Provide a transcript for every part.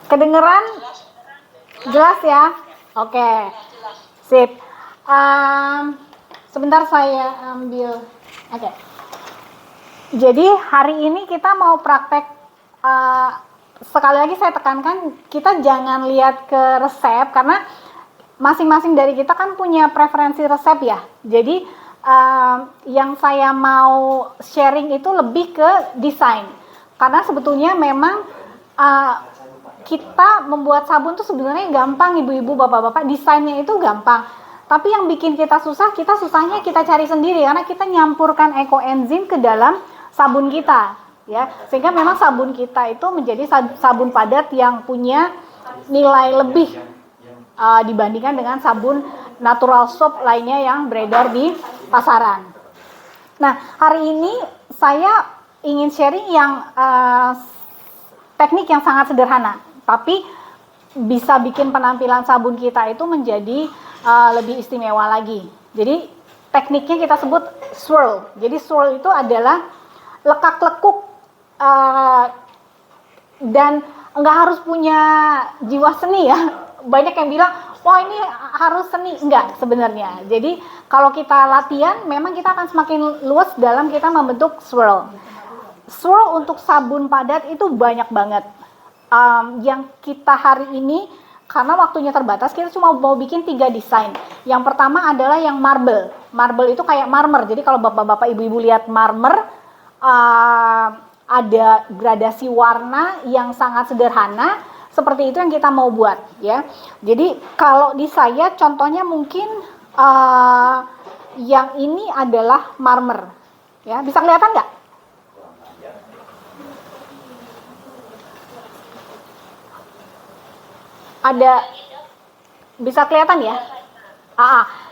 Kedengeran? Jelas ya? Oke, sip. Sebentar saya ambil. Oke. Jadi hari ini kita mau praktek. Sekali lagi saya tekankan, kita jangan lihat ke resep karena masing-masing dari kita kan punya preferensi resep ya. Jadi yang saya mau sharing itu lebih ke desain. Karena sebetulnya memang kita membuat sabun tuh sebenarnya gampang, ibu-ibu, bapak-bapak, desainnya itu gampang. Tapi yang bikin kita susahnya kita cari sendiri karena kita nyampurkan ekoenzim ke dalam sabun kita, ya. Sehingga memang sabun kita itu menjadi sabun padat yang punya nilai lebih dibandingkan dengan sabun natural soap lainnya yang beredar di pasaran. Nah, hari ini saya ingin sharing yang teknik yang sangat sederhana, tapi bisa bikin penampilan sabun kita itu menjadi lebih istimewa lagi. Jadi tekniknya kita sebut swirl. Jadi swirl itu adalah lekak-lekuk dan nggak harus punya jiwa seni ya. Banyak yang bilang, wah ini harus seni. Enggak sebenarnya. Jadi kalau kita latihan, memang kita akan semakin luas dalam kita membentuk swirl. Swirl untuk sabun padat itu banyak banget. Yang kita hari ini, karena waktunya terbatas, kita cuma mau bikin 3 desain. Yang pertama adalah yang marble. Marble itu kayak marmer. Jadi kalau bapak-bapak, ibu-ibu lihat marmer, ada gradasi warna yang sangat sederhana. Seperti itu yang kita mau buat, ya. Jadi kalau di saya, contohnya mungkin yang ini adalah marmer. Ya, bisa kelihatan nggak? Ada, bisa kelihatan ya?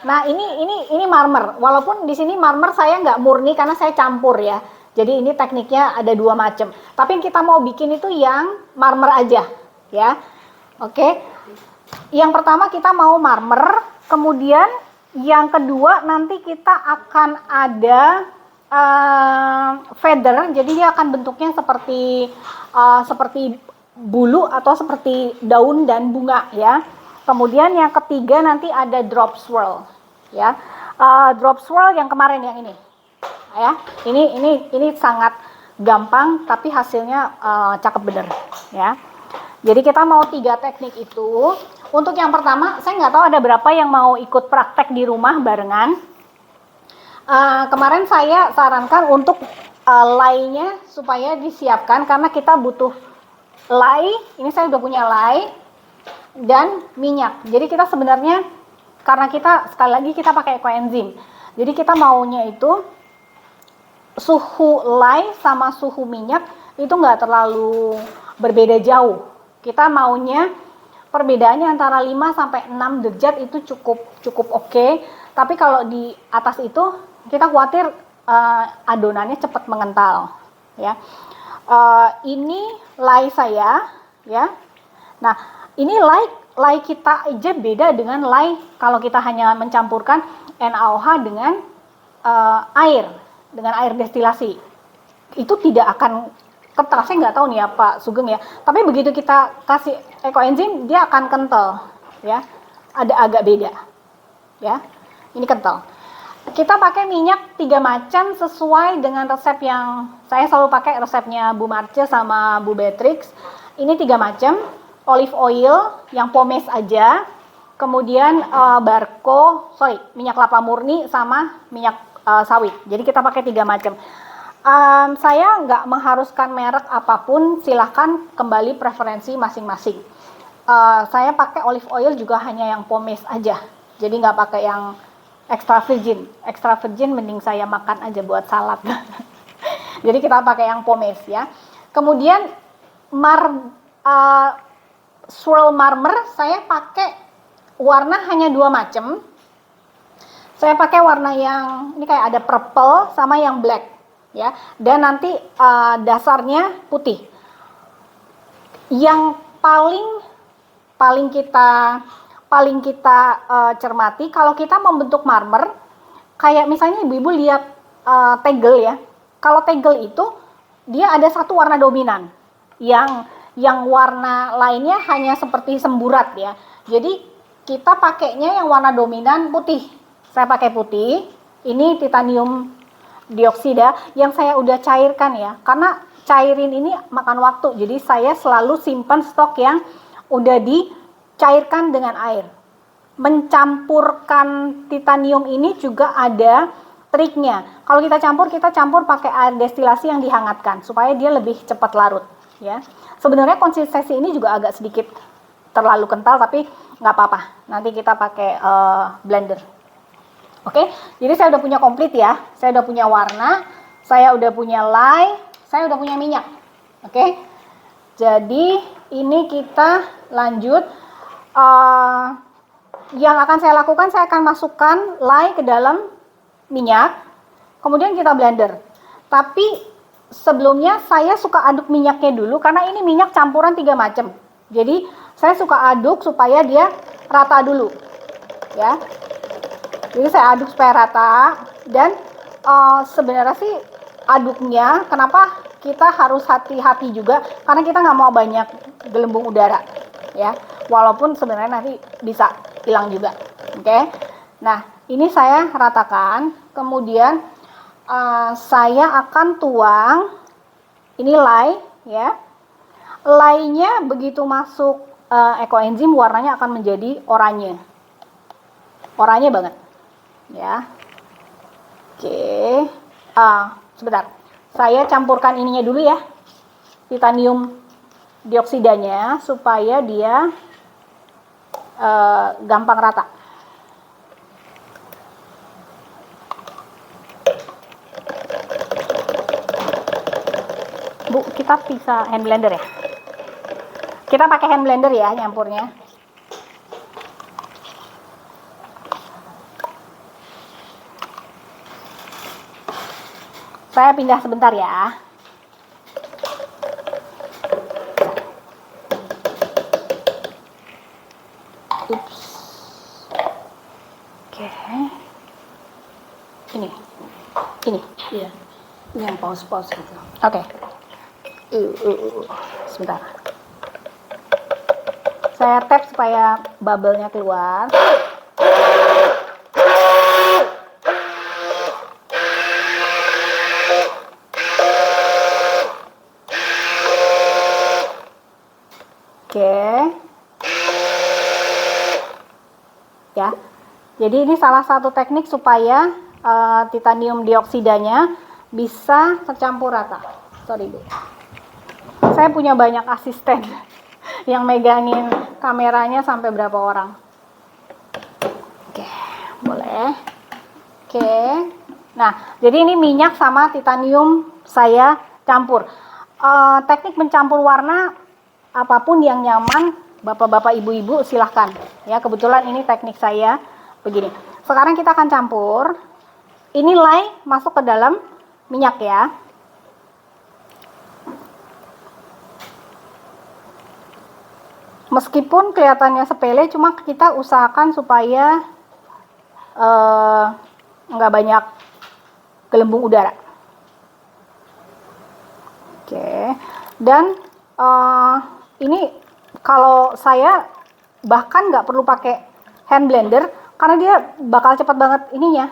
Nah ini marmer. Walaupun di sini marmer saya nggak murni karena saya campur ya. Jadi ini tekniknya ada 2 macam. Tapi yang kita mau bikin itu yang marmer aja, ya. Oke. Yang pertama kita mau marmer. Kemudian yang kedua nanti kita akan ada feather. Jadi dia akan bentuknya seperti bulu atau seperti daun dan bunga ya. Kemudian yang ketiga nanti ada drop swirl ya. Drop swirl yang kemarin yang ini ya. Ini sangat gampang tapi hasilnya cakep bener ya. Jadi kita mau 3 teknik itu. Untuk yang pertama saya nggak tahu ada berapa yang mau ikut praktek di rumah barengan. Kemarin saya sarankan untuk lye-nya supaya disiapkan karena kita butuh lye, ini saya udah punya lye dan minyak. Jadi kita sebenarnya karena kita sekali lagi kita pakai ekoenzim. Jadi kita maunya itu suhu lye sama suhu minyak itu nggak terlalu berbeda jauh. Kita maunya perbedaannya antara 5 sampai 6 derajat itu cukup oke. Tapi kalau di atas itu kita khawatir adonannya cepat mengental ya. Ini lye saya ya. Nah, ini lye kita aja beda dengan lye kalau kita hanya mencampurkan NaOH dengan air destilasi. Itu tidak akan kental. Saya nggak tahu nih ya Pak Sugeng ya. Tapi begitu kita kasih ekoenzim dia akan kental ya. Ada agak beda. Ya. Ini kental. Kita pakai minyak 3 macam sesuai dengan resep yang saya selalu pakai, resepnya Bu Marce sama Bu Beatrix. Ini 3 macam. Olive oil yang pomace aja. Kemudian minyak kelapa murni sama minyak sawit. Jadi kita pakai 3 macam. Saya nggak mengharuskan merek apapun, silahkan kembali preferensi masing-masing. Saya pakai olive oil juga hanya yang pomace aja. Jadi nggak pakai yang extra virgin mending saya makan aja buat salad. Jadi kita pakai yang pomace ya. Kemudian swirl marmer saya pakai warna hanya 2 macam. Saya pakai warna yang ini kayak ada purple sama yang black ya. Dan nanti dasarnya putih. Yang paling kita cermati kalau kita membentuk marmer, kayak misalnya ibu-ibu lihat tegel ya. Kalau tegel itu dia ada satu warna dominan yang yang warna lainnya hanya seperti semburat ya. Jadi kita pakainya yang warna dominan putih. Saya pakai putih. Ini titanium dioksida yang saya udah cairkan ya. Karena cairin ini makan waktu. Jadi saya selalu simpan stok yang udah dicairkan dengan air. Mencampurkan titanium ini juga ada triknya. Kalau kita campur pakai air destilasi yang dihangatkan supaya dia lebih cepat larut ya. Sebenarnya konsistensi ini juga agak sedikit terlalu kental, tapi nggak apa-apa. Nanti kita pakai blender. Oke, jadi saya udah punya komplit ya. Saya udah punya warna, saya udah punya lye, saya udah punya minyak. Oke, jadi ini kita lanjut. Yang akan saya lakukan, saya akan masukkan lye ke dalam minyak, kemudian kita blender. Tapi sebelumnya saya suka aduk minyaknya dulu karena ini minyak campuran 3 macam. Jadi saya suka aduk supaya dia rata dulu ya. Jadi saya aduk supaya rata. Dan sebenarnya sih aduknya kenapa kita harus hati-hati juga, karena kita nggak mau banyak gelembung udara ya, walaupun sebenarnya nanti bisa hilang juga. Oke. Nah, ini saya ratakan, kemudian saya akan tuang ini lye ya. Lye-nya begitu masuk ekoenzim warnanya akan menjadi oranye. Oranye banget. Ya. Oke. Sebentar. Saya campurkan ininya dulu ya. Titanium dioksidanya supaya dia gampang rata. Bu, kita bisa hand blender ya? Kita pakai hand blender ya nyampurnya. Saya pindah sebentar ya. Ups. Oke. Ini. Iya. Ini yang paus-paus gitu. Oke. Sebentar. Saya tap supaya bubble-nya keluar. Oke. Ya. Jadi ini salah satu teknik supaya titanium dioksidanya bisa tercampur rata. Sorry Bu. Saya punya banyak asisten yang megangin kameranya sampai berapa orang. Oke, boleh. Oke. Nah, jadi ini minyak sama titanium saya campur. Teknik mencampur warna apapun yang nyaman, bapak-bapak, ibu-ibu silahkan. Ya, kebetulan ini teknik saya begini. Sekarang kita akan campur. Ini lye masuk ke dalam minyak ya. Meskipun kelihatannya sepele, cuma kita usahakan supaya nggak banyak gelembung udara. Oke. Dan ini kalau saya bahkan nggak perlu pakai hand blender karena dia bakal cepat banget ininya,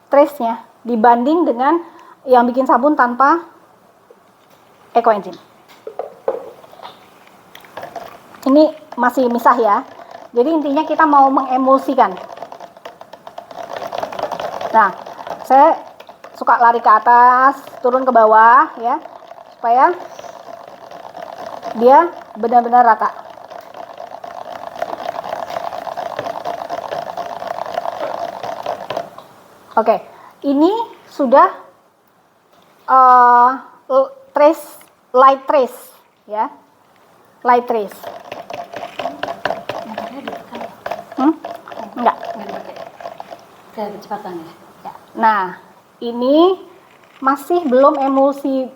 trace-nya, dibanding dengan yang bikin sabun tanpa ekoenzim. Ini masih misah ya. Jadi intinya kita mau mengemulsikan. Nah, saya suka lari ke atas, turun ke bawah ya, supaya dia benar-benar rata. Oke, ini sudah light trace ya, light trace. Enggak. Kayak kecepatan ya. Nah, ini masih belum emulsi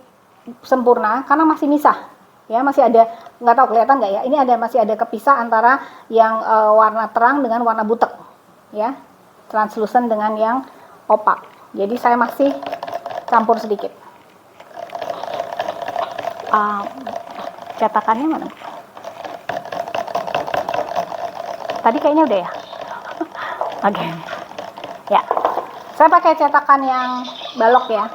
sempurna karena masih misah. Ya, masih ada, nggak tahu kelihatan nggak ya? Ini masih ada kepisah antara yang warna terang dengan warna butek. Ya, translucent dengan yang opak. Jadi saya masih campur sedikit. Cetakannya mana? Tadi kayaknya udah ya. Oke. Ya. Saya pakai cetakan yang balok ya.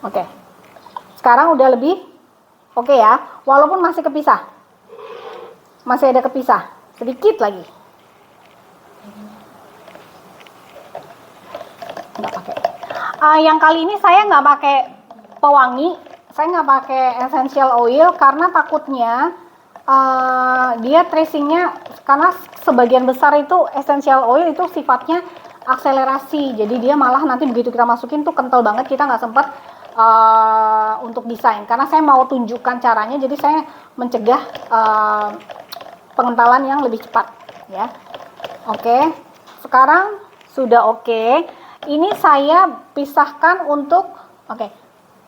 Oke. Sekarang udah lebih oke ya. Walaupun masih kepisah. Masih ada kepisah. Sedikit lagi. Nggak pakai. Yang kali ini saya nggak pakai pewangi. Saya nggak pakai essential oil karena takutnya dia tracingnya, karena sebagian besar itu essential oil itu sifatnya akselerasi, jadi dia malah nanti begitu kita masukin tuh kental banget, kita nggak sempat untuk desain. Karena saya mau tunjukkan caranya, jadi saya mencegah pengentalan yang lebih cepat ya. Oke, sekarang sudah oke. Ini saya pisahkan untuk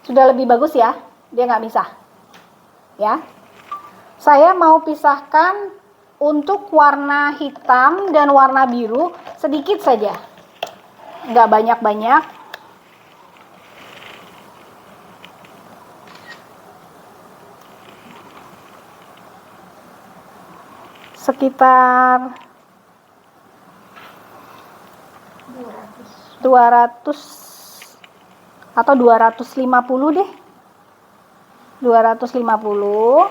sudah lebih bagus ya, dia nggak misah ya. Saya mau pisahkan untuk warna hitam dan warna biru sedikit saja, nggak banyak-banyak. Sekitar 200 atau 250 deh. 250.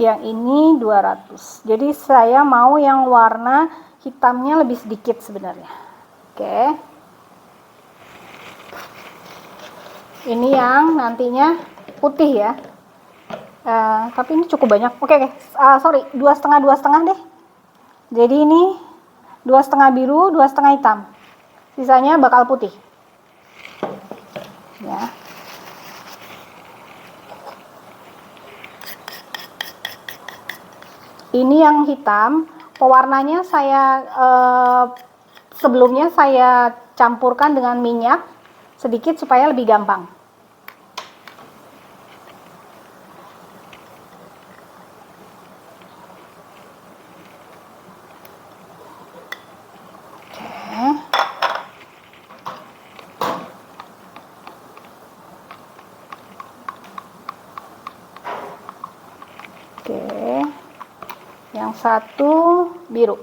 Yang ini 200. Jadi saya mau yang warna hitamnya lebih sedikit sebenarnya. Oke. Ini yang nantinya putih ya. Tapi ini cukup banyak. Oke. Sorry, 2,5 deh. Jadi ini 2,5 biru, 2,5 hitam. Sisanya bakal putih. Ya. Ini yang hitam. Pewarnanya saya sebelumnya saya campurkan dengan minyak sedikit supaya lebih gampang. Oke, yang satu biru.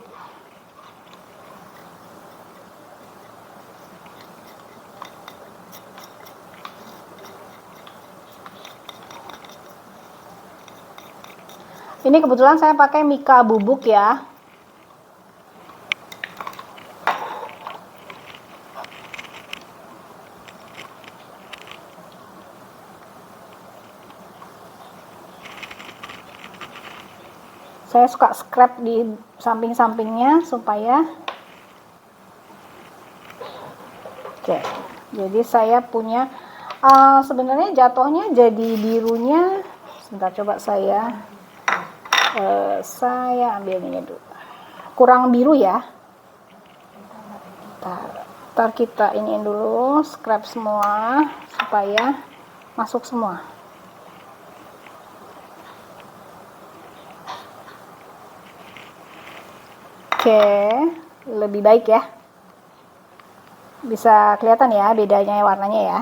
Ini kebetulan saya pakai mika bubuk ya. Saya suka scrap di samping-sampingnya supaya jadi saya punya sebenarnya jatuhnya jadi birunya. Sebentar, coba saya ambil ini dulu. Kurang biru ya. Ntar kita iniin dulu, scrap semua supaya masuk semua. Oke, lebih baik ya. Bisa kelihatan ya bedanya warnanya ya.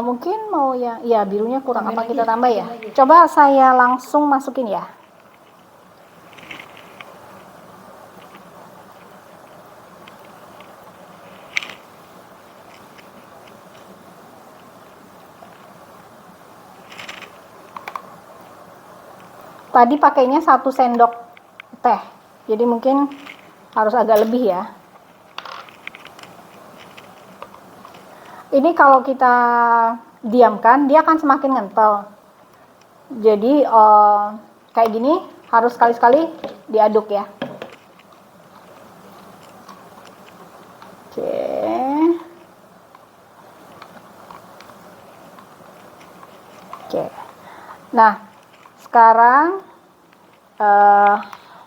Mungkin mau ya birunya kurang, apa kita tambah ya? Coba saya langsung masukin ya. Tadi pakainya 1 sendok teh, jadi mungkin harus agak lebih ya. Ini kalau kita diamkan, dia akan semakin ngentel. Jadi kayak gini harus sekali-sekali diaduk ya. Oke. Nah, sekarang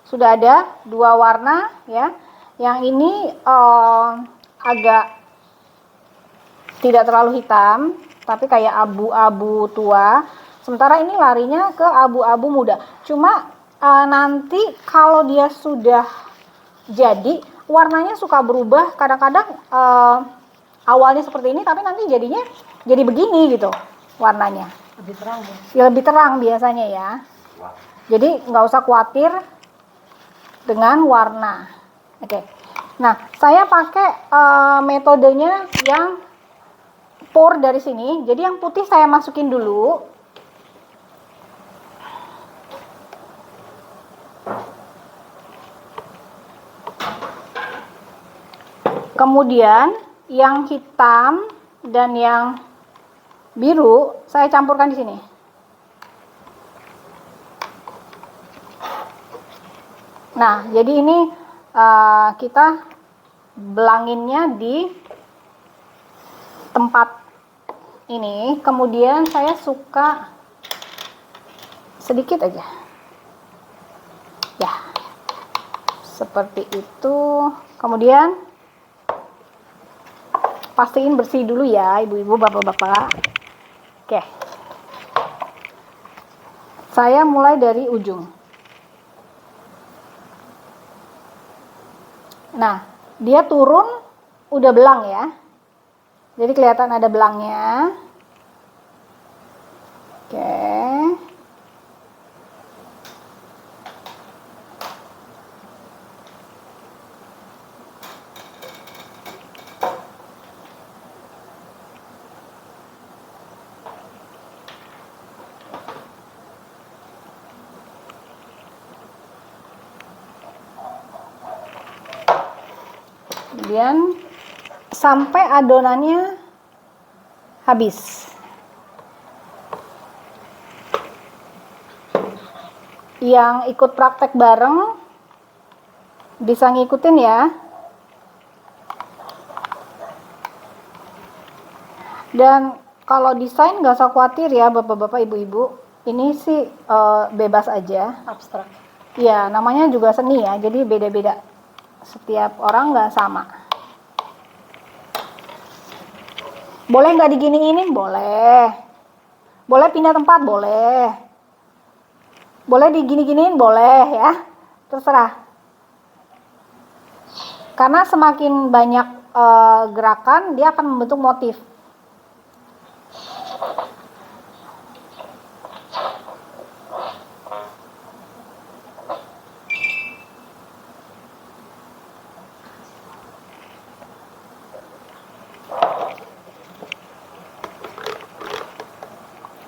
sudah ada 2 warna ya. Yang ini agak tidak terlalu hitam, tapi kayak abu-abu tua. Sementara ini larinya ke abu-abu muda. Cuma nanti kalau dia sudah jadi, warnanya suka berubah. Kadang-kadang awalnya seperti ini, tapi nanti jadinya jadi begini gitu warnanya. Lebih terang ya. Ya, lebih terang biasanya ya. Jadi nggak usah khawatir dengan warna. Oke. Nah, saya pakai metodenya yang pour dari sini. Jadi yang putih saya masukin dulu. Kemudian yang hitam dan yang biru saya campurkan di sini. Nah, jadi ini kita belanginnya di tempat ini. Kemudian saya suka sedikit aja. Ya, seperti itu. Kemudian pastiin bersih dulu ya, ibu-ibu, bapak-bapak. Oke. Saya mulai dari ujung. Nah, dia turun udah belang ya. Jadi kelihatan ada belangnya. Oke. Kemudian sampai adonannya habis. Yang ikut praktek bareng bisa ngikutin ya. Dan kalau desain nggak usah khawatir ya bapak-bapak, ibu-ibu. Ini sih bebas aja. Abstrak. Ya, namanya juga seni ya, jadi beda-beda. Setiap orang nggak sama. Boleh nggak diginiin? Boleh. Boleh pindah tempat? Boleh. Boleh digini-giniin? Boleh ya. Terserah. Karena semakin banyak gerakan, dia akan membentuk motif.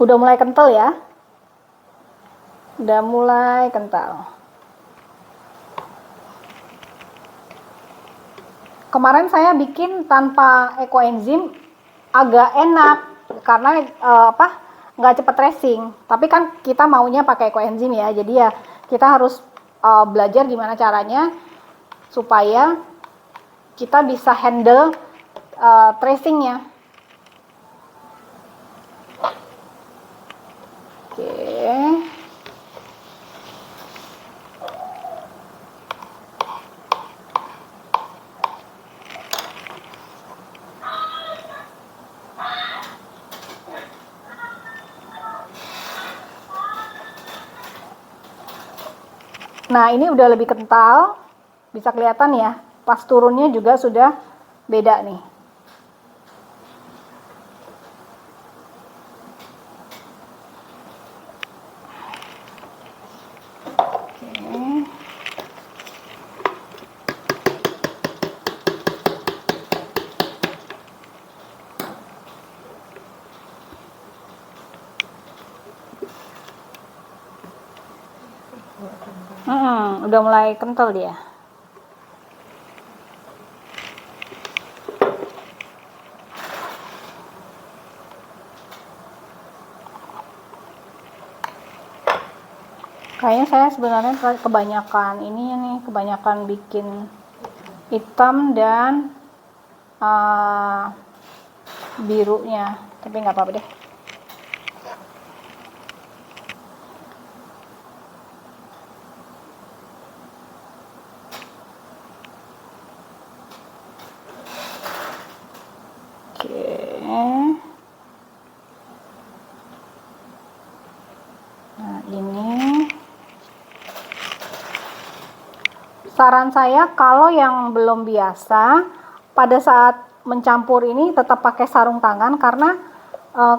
Udah mulai kental ya. Udah mulai kental. Kemarin saya bikin tanpa ekoenzim agak enak karena nggak cepet tracing. Tapi kan kita maunya pakai ekoenzim ya. Jadi ya kita harus belajar gimana caranya supaya kita bisa handle tracingnya. Oke. Nah, ini udah lebih kental. Bisa kelihatan ya. Pas turunnya juga sudah beda nih. Udah mulai kental dia. Kayaknya saya sebenarnya kebanyakan ini nih, kebanyakan bikin hitam dan birunya, tapi nggak apa-apa deh. Oke. saran saya kalau yang belum biasa, pada saat mencampur ini tetap pakai sarung tangan karena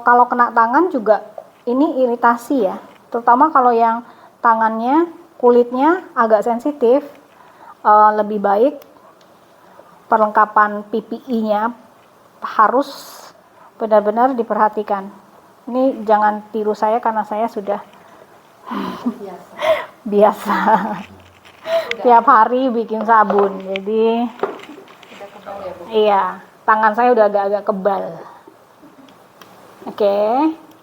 kalau kena tangan juga ini iritasi ya. Terutama kalau yang tangannya, kulitnya agak sensitif, lebih baik perlengkapan PPE-nya harus benar-benar diperhatikan. Ini jangan tiru saya karena saya sudah biasa tiap hari bikin sabun, jadi iya, tangan saya udah agak-agak kebal. Oke,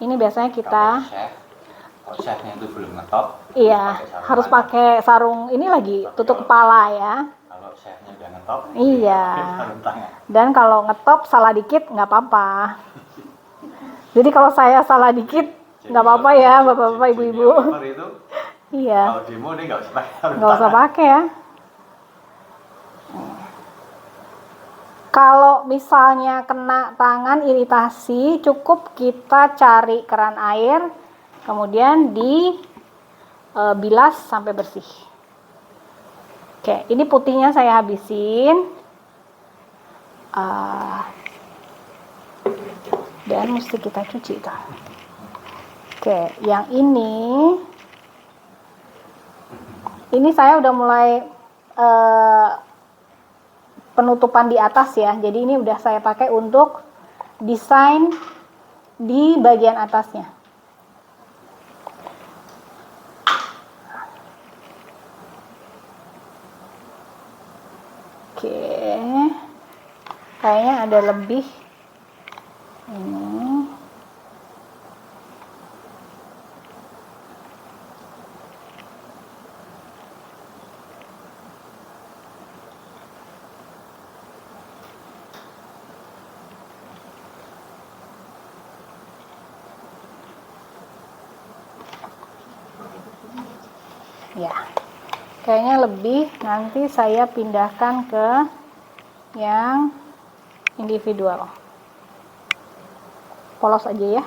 ini biasanya kita kalau chefnya itu belum ngetop, iya harus pakai sarung ini lagi tutup kepala ya. kalau chefnya udah ngetop, Iya. pakai sarung tangan. Dan kalau ngetop salah dikit nggak apa-apa. Jadi kalau saya salah dikit nggak apa-apa ya bapak-bapak ibu-ibu. Junior itu Iya. kalau demo nih nggak usah pakai sarung Nggak usah tangan. pakai ya. Kalau misalnya kena tangan iritasi, cukup kita cari keran air, kemudian dibilas sampai bersih. Oke, ini putihnya saya habisin. Dan mesti kita cuci itu. Oke, yang ini saya udah mulai penutupan di atas ya. Jadi ini udah saya pakai untuk desain di bagian atasnya. Oke. Kayaknya ada lebih ini. Ya, kayaknya lebih. Nanti saya pindahkan ke yang individual. Polos aja ya.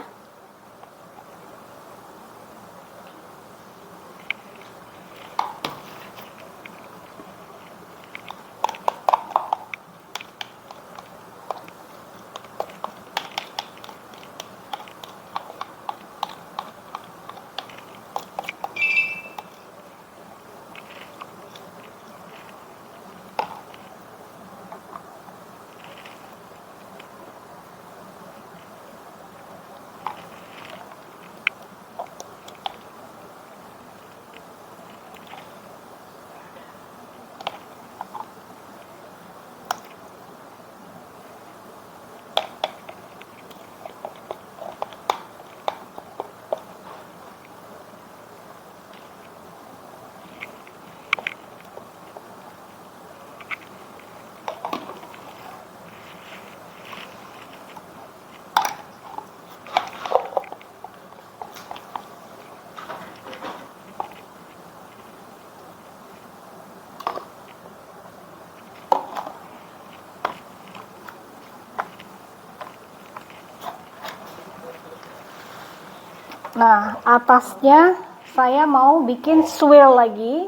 Nah, atasnya saya mau bikin swirl lagi.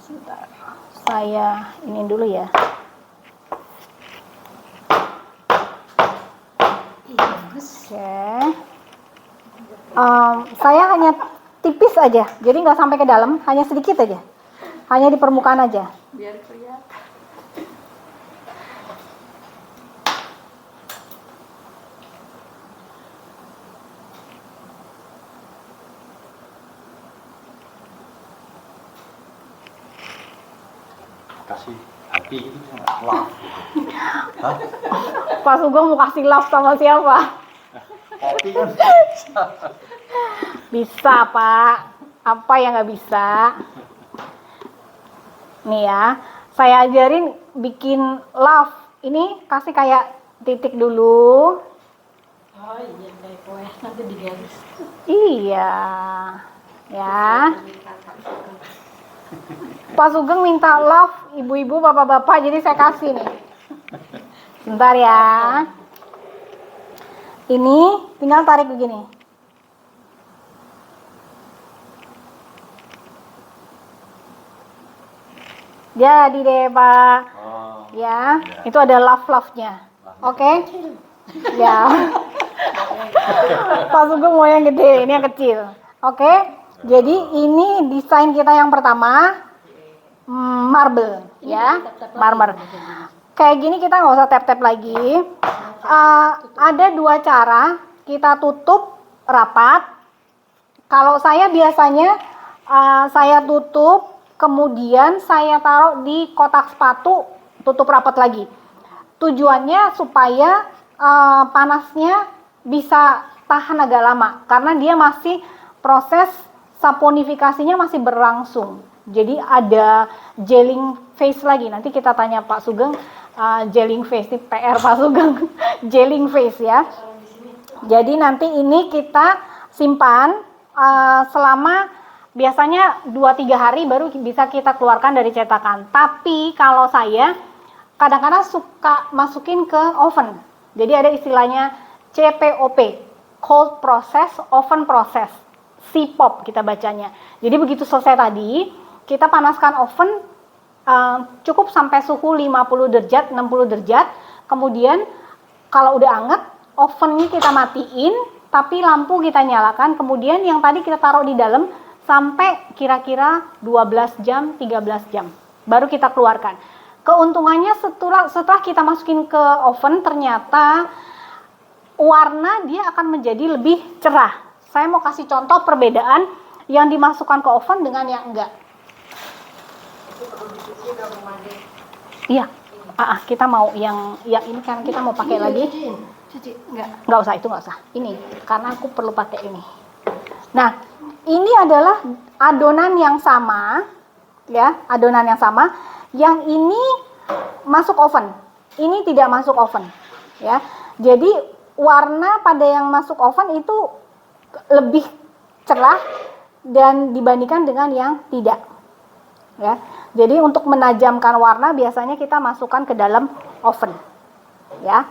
Sebentar. Saya ini dulu ya. Oke. Saya hanya tipis aja, jadi nggak sampai ke dalam, hanya sedikit aja, hanya di permukaan aja. Biar kelihatan. Kasih hati itu nggak love gitu. Hah? Pak Sugeng mau kasih love sama siapa? Hati kan Bisa Pak, apa yang nggak bisa? Nih ya, saya ajarin bikin love. Ini kasih kayak titik dulu. Oh iya, kayak kue nanti digaris. Iya, ya. Pak Sugeng minta love, ibu-ibu, bapak-bapak, jadi saya kasih nih. Bentar ya. Ini tinggal tarik begini. Jadi deh Pak. Oh. Ya, itu ada love-nya. Oke? Ya. Pak Sugeng mau yang gede, ini yang kecil. Oke? Jadi ini desain kita yang pertama, marble, ya, marmer. Kayak gini kita nggak usah tap-tap lagi. Ada dua cara, kita tutup rapat. Kalau saya biasanya saya tutup, kemudian saya taruh di kotak sepatu, tutup rapat lagi. Tujuannya supaya panasnya bisa tahan agak lama, karena dia masih proses saponifikasinya masih berlangsung. Jadi ada gelling phase lagi. Nanti kita tanya Pak Sugeng, gelling phase ini PR Pak Sugeng, gelling phase ya. Jadi nanti ini kita simpan selama biasanya 2-3 hari baru bisa kita keluarkan dari cetakan. Tapi kalau saya kadang-kadang suka masukin ke oven. Jadi ada istilahnya CPOP, cold process, oven process, CPOP kita bacanya. Jadi begitu selesai tadi, kita panaskan oven cukup sampai suhu 50 derajat, 60 derajat. Kemudian kalau udah anget, ovennya kita matiin, tapi lampu kita nyalakan. Kemudian yang tadi kita taruh di dalam sampai kira-kira 12 jam, 13 jam. Baru kita keluarkan. Keuntungannya setelah kita masukin ke oven, ternyata warna dia akan menjadi lebih cerah. Saya mau kasih contoh perbedaan yang dimasukkan ke oven dengan yang enggak. Iya, kita mau yang ini kan kita mau pakai lagi. Enggak usah, itu enggak usah. Ini karena aku perlu pakai ini. Nah, ini adalah adonan yang sama, ya, adonan yang sama. Yang ini masuk oven, ini tidak masuk oven, ya. Jadi warna pada yang masuk oven itu lebih cerah dan dibandingkan dengan yang tidak, ya. Jadi untuk menajamkan warna biasanya kita masukkan ke dalam oven, ya.